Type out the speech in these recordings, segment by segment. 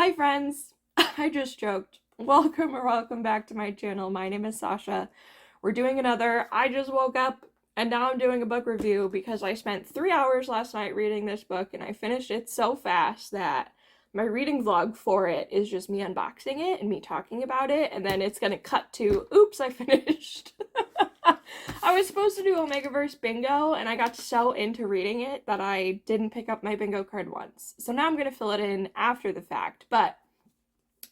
Hi friends! I just joked. Welcome back to my channel. My name is Sasha. We're doing another I just woke up and now I'm doing a book review because I spent 3 hours last night reading this book and I finished it so fast that my reading vlog for it is just me unboxing it and me talking about it, and then it's gonna cut to, oops, I finished. I was supposed to do Omegaverse bingo and I got so into reading it that I didn't pick up my bingo card once. So now I'm gonna fill it in after the fact, but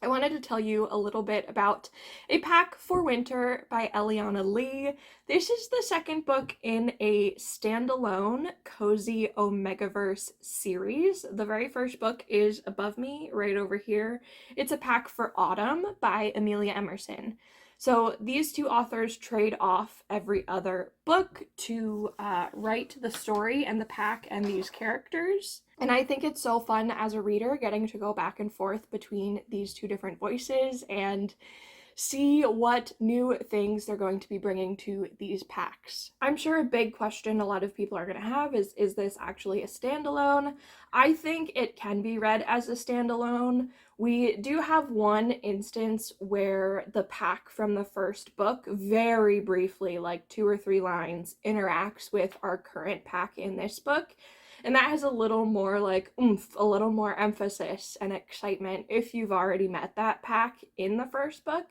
I wanted to tell you a little bit about A Pack for Winter by Eliana Lee. This is the second book in a standalone cozy Omegaverse series. The very first book is above me, right over here. It's A Pack for Autumn by Amelia Emerson. So these two authors trade off every other book to write the story and the pack and these characters. And I think it's so fun as a reader getting to go back and forth between these two different voices and see what new things they're going to be bringing to these packs. I'm sure a big question a lot of people are going to have is this actually a standalone? I think it can be read as a standalone. We do have one instance where the pack from the first book very briefly, like 2 or 3 lines, interacts with our current pack in this book. And that has a little more like oomph, a little more emphasis and excitement if you've already met that pack in the first book.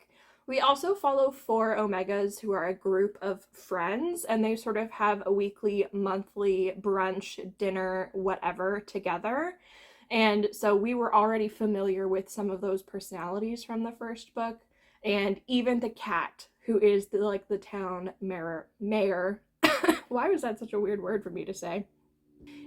We also follow 4 Omegas who are a group of friends, and they sort of have a weekly, monthly brunch, dinner, whatever together. And so we were already familiar with some of those personalities from the first book, and even the cat, who is the town mayor. Why was that such a weird word for me to say?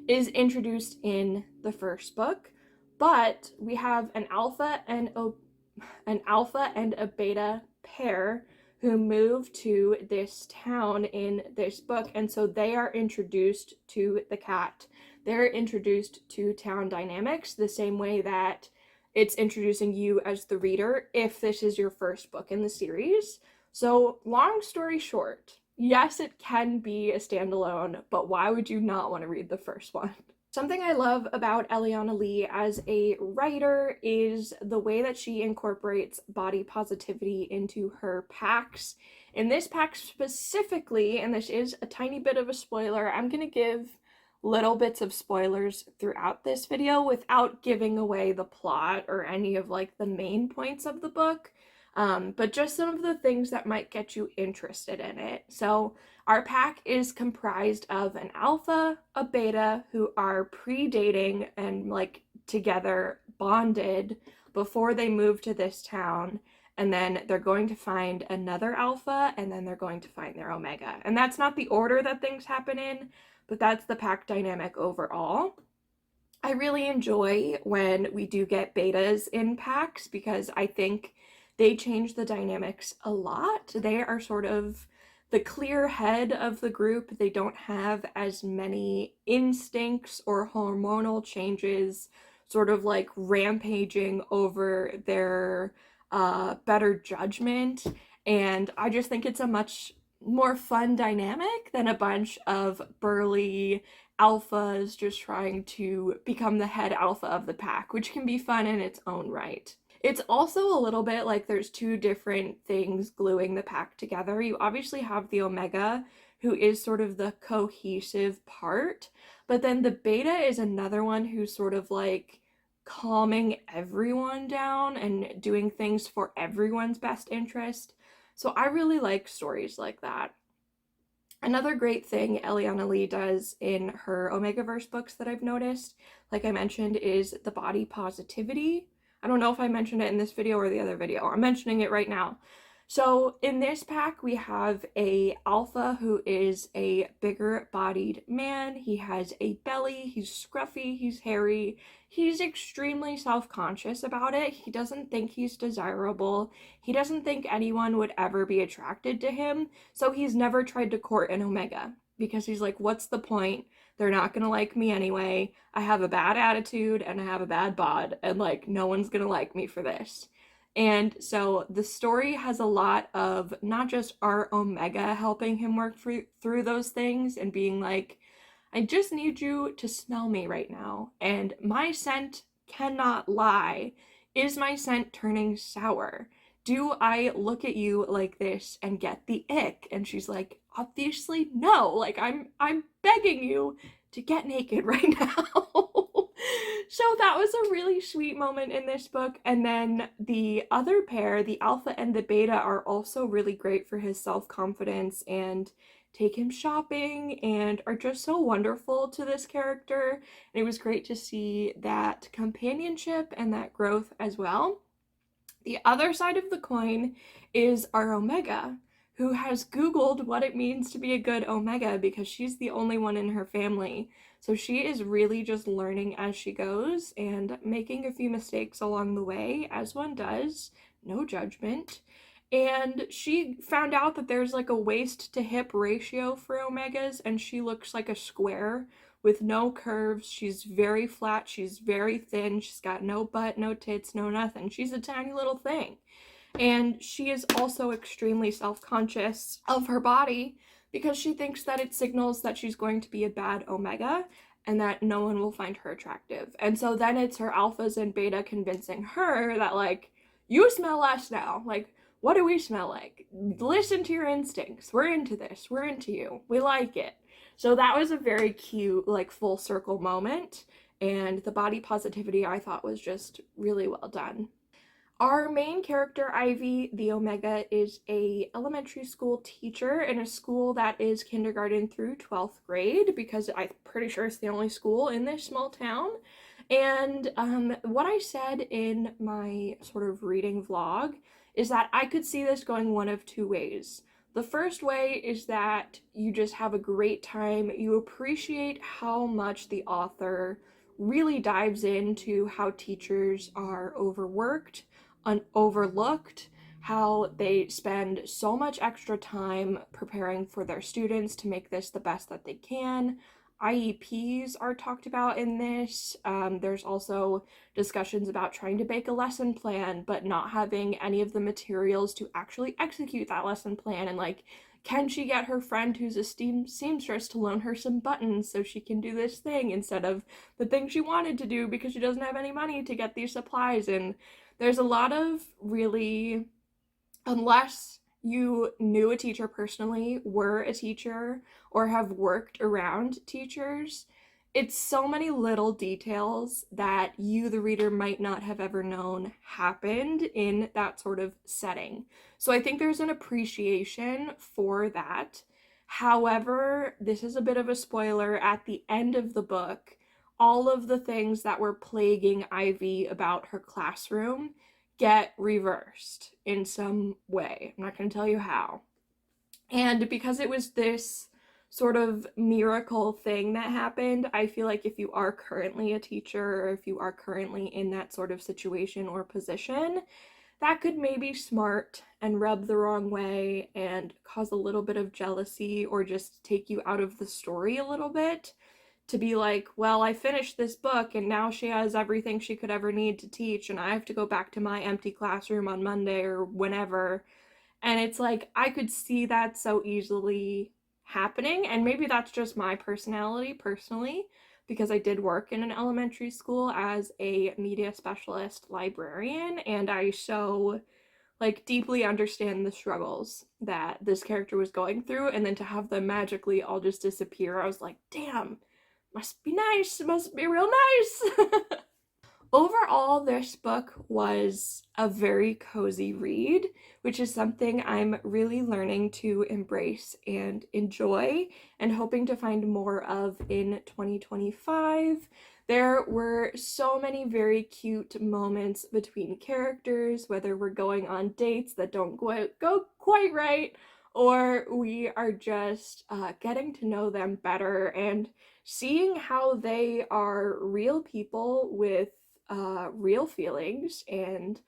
Is introduced in the first book, but we have an alpha and a beta pair who move to this town in this book, and so they are introduced to the cat. They're introduced to town dynamics the same way that it's introducing you as the reader if this is your first book in the series. So long story short, yes, it can be a standalone, but why would you not want to read the first one? Something I love about Eliana Lee as a writer is the way that she incorporates body positivity into her packs. In this pack specifically, and this is a tiny bit of a spoiler, I'm going to give little bits of spoilers throughout this video without giving away the plot or any of the main points of the book. But just some of the things that might get you interested in it. So our pack is comprised of an alpha, a beta, who are pre-dating and together bonded before they move to this town. And then they're going to find another alpha, and then they're going to find their omega. And that's not the order that things happen in, but that's the pack dynamic overall. I really enjoy when we do get betas in packs because I think they change the dynamics a lot. They are sort of the clear head of the group. They don't have as many instincts or hormonal changes sort of rampaging over their better judgment. And I just think it's a much more fun dynamic than a bunch of burly alphas just trying to become the head alpha of the pack, which can be fun in its own right. It's also a little bit like there's 2 different things gluing the pack together. You obviously have the omega, who is sort of the cohesive part, but then the beta is another one who's sort of calming everyone down and doing things for everyone's best interest. So I really like stories like that. Another great thing Eliana Lee does in her Omegaverse books that I've noticed, like I mentioned, is the body positivity. I don't know if I mentioned it in this video or the other video. I'm mentioning it right now. So in this pack, we have a alpha who is a bigger bodied man. He has a belly, he's scruffy, he's hairy. He's extremely self-conscious about it. He doesn't think he's desirable. He doesn't think anyone would ever be attracted to him. So he's never tried to court an omega because he's like, what's the point? They're not gonna like me anyway. I have a bad attitude and I have a bad bod, and no one's gonna like me for this. And so the story has a lot of not just our omega helping him work through those things and being like, I just need you to smell me right now, and my scent cannot lie Is my scent turning sour? Do I look at you like this and get the ick? And she's like, obviously no. Like I'm begging you to get naked right now. So that was a really sweet moment in this book. And then the other pair, the alpha and the beta, are also really great for his self-confidence and take him shopping and are just so wonderful to this character. And it was great to see that companionship and that growth as well. The other side of the coin is our Omega, who has Googled what it means to be a good Omega because she's the only one in her family. So she is really just learning as she goes and making a few mistakes along the way, as one does. No judgment. And she found out that there's like a waist to hip ratio for Omegas, and she looks like a square with no curves. She's very flat, she's very thin, she's got no butt, no tits, no nothing. She's a tiny little thing. And she is also extremely self-conscious of her body because she thinks that it signals that she's going to be a bad Omega and that no one will find her attractive. And so then it's her alphas and beta convincing her that, like, you smell us now. Like, what do we smell like? Listen to your instincts. We're into this. We're into you. We like it. So that was a very cute, like, full circle moment. And the body positivity I thought was just really well done. Our main character, Ivy, the Omega, is a elementary school teacher in a school that is kindergarten through 12th grade because I'm pretty sure it's the only school in this small town. And what I said in my sort of reading vlog is that I could see this going one of two ways. The first way is that you just have a great time. You appreciate how much the author really dives into how teachers are overworked, overlooked, how they spend so much extra time preparing for their students to make this the best that they can. IEPs are talked about in this. There's also discussions about trying to make a lesson plan, but not having any of the materials to actually execute that lesson plan. And like, can she get her friend who's a seamstress to loan her some buttons so she can do this thing instead of the thing she wanted to do because she doesn't have any money to get these supplies? And there's a lot of really, unless you knew a teacher personally, were a teacher, or have worked around teachers, it's so many little details that you, the reader, might not have ever known happened in that sort of setting. So I think there's an appreciation for that. However, this is a bit of a spoiler. At the end of the book, all of the things that were plaguing Ivy about her classroom get reversed in some way. I'm not going to tell you how. And because it was this sort of miracle thing that happened, I feel like if you are currently a teacher or if you are currently in that sort of situation or position, that could maybe smart and rub the wrong way and cause a little bit of jealousy or just take you out of the story a little bit. To be like, well, I finished this book and now she has everything she could ever need to teach and I have to go back to my empty classroom on Monday or whenever. And it's like, I could see that so easily happening. And maybe that's just my personality personally, because I did work in an elementary school as a media specialist librarian, and I so like deeply understand the struggles that this character was going through, and then to have them magically all just disappear, I was like, damn, must be nice, must be real nice. Overall, this book was a very cozy read, which is something I'm really learning to embrace and enjoy and hoping to find more of in 2025. There were so many very cute moments between characters, whether we're going on dates that don't go quite right, or we are just getting to know them better and seeing how they are real people with real feelings and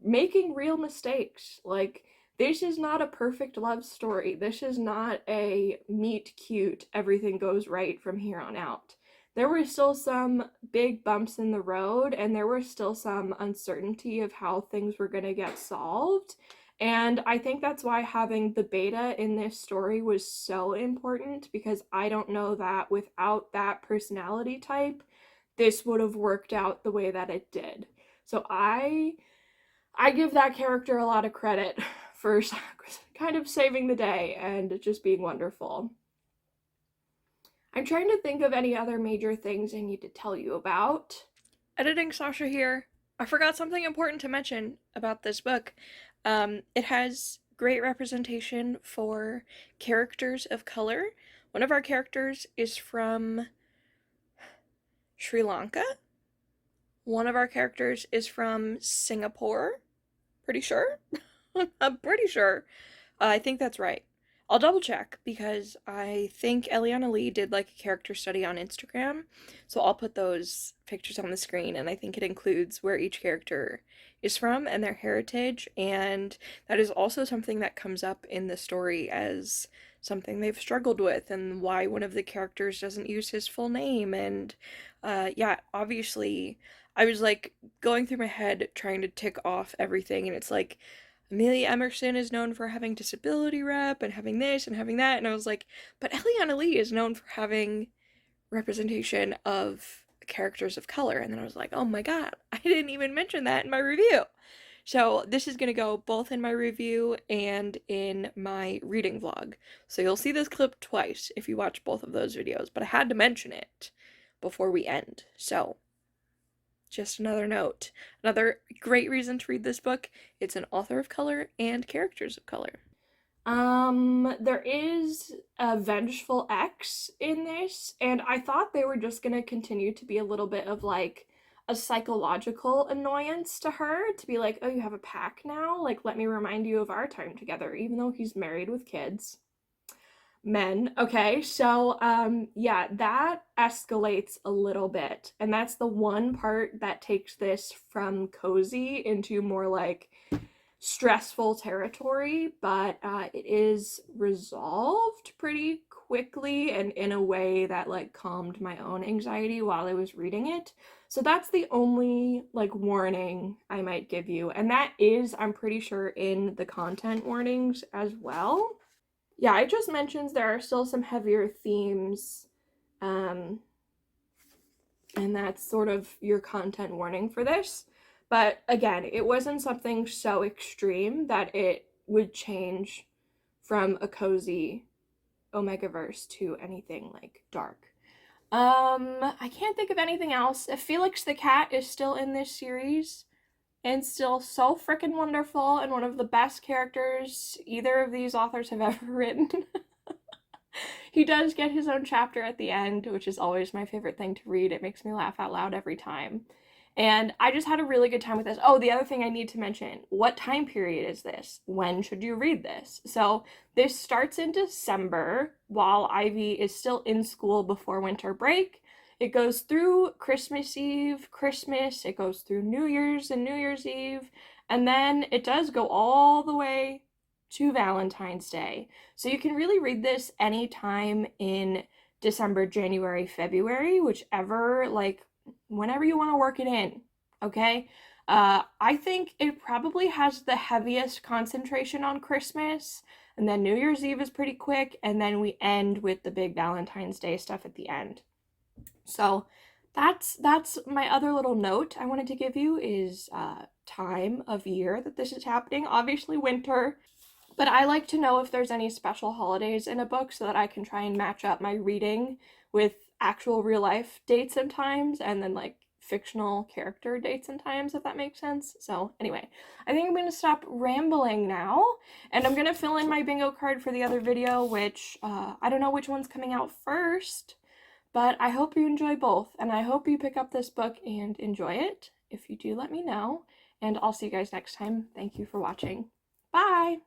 making real mistakes. Like, this is not a perfect love story. This is not a meet cute, everything goes right from here on out. There were still some big bumps in the road, and there was still some uncertainty of how things were going to get solved. And I think that's why having the beta in this story was so important, because I don't know that without that personality type, this would have worked out the way that it did. So I give that character a lot of credit for kind of saving the day and just being wonderful. I'm trying to think of any other major things I need to tell you about. Editing Sasha here. I forgot something important to mention about this book. It has great representation for characters of color. One of our characters is from Sri Lanka. One of our characters is from Singapore. Pretty sure? I'm pretty sure. I think that's right. I'll double check because I think Eliana Lee did like a character study on Instagram. So I'll put those pictures on the screen, and I think it includes where each character is from and their heritage. And that is also something that comes up in the story as something they've struggled with, and why one of the characters doesn't use his full name. And yeah, obviously, I was like going through my head trying to tick off everything, and it's like, Amelia Emerson is known for having disability rep and having this and having that, and I was like, but Eliana Lee is known for having representation of characters of color, and then I was like, oh my god, I didn't even mention that in my review. So this is going to go both in my review and in my reading vlog. So you'll see this clip twice if you watch both of those videos, but I had to mention it before we end. So just another note. Another great reason to read this book. It's an author of color and characters of color. There is a vengeful ex in this, and I thought they were just gonna continue to be a little bit of like a psychological annoyance to her, to be like, oh, you have a pack now? Like, let me remind you of our time together, even though he's married with kids. Men. Okay, so yeah, that escalates a little bit, and that's the one part that takes this from cozy into more like stressful territory, but it is resolved pretty quickly and in a way that like calmed my own anxiety while I was reading it. So that's the only like warning I might give you, and that is, I'm pretty sure, in the content warnings as well. Yeah, it just mentions there are still some heavier themes, and that's sort of your content warning for this. But again, it wasn't something so extreme that it would change from a cozy Omegaverse to anything like dark. I can't think of anything else. Felix the cat is still in this series and still so freaking wonderful and one of the best characters either of these authors have ever written. He does get his own chapter at the end, which is always my favorite thing to read. It makes me laugh out loud every time. And I just had a really good time with this. Oh, the other thing I need to mention, what time period is this? When should you read this? So this starts in December while Ivy is still in school before winter break. It goes through Christmas Eve, Christmas, it goes through New Year's and New Year's Eve, and then it does go all the way to Valentine's Day. So you can really read this anytime in December, January, February, whichever, like, whenever you want to work it in, okay? I think it probably has the heaviest concentration on Christmas, and then New Year's Eve is pretty quick, and then we end with the big Valentine's Day stuff at the end. So that's my other little note I wanted to give you is time of year that this is happening. Obviously winter, but I like to know if there's any special holidays in a book so that I can try and match up my reading with actual real life dates and times, and then like fictional character dates and times, if that makes sense. So anyway, I think I'm going to stop rambling now, and I'm going to fill in my bingo card for the other video, which I don't know which one's coming out first, but I hope you enjoy both, and I hope you pick up this book and enjoy it. If you do, let me know, and I'll see you guys next time. Thank you for watching. Bye!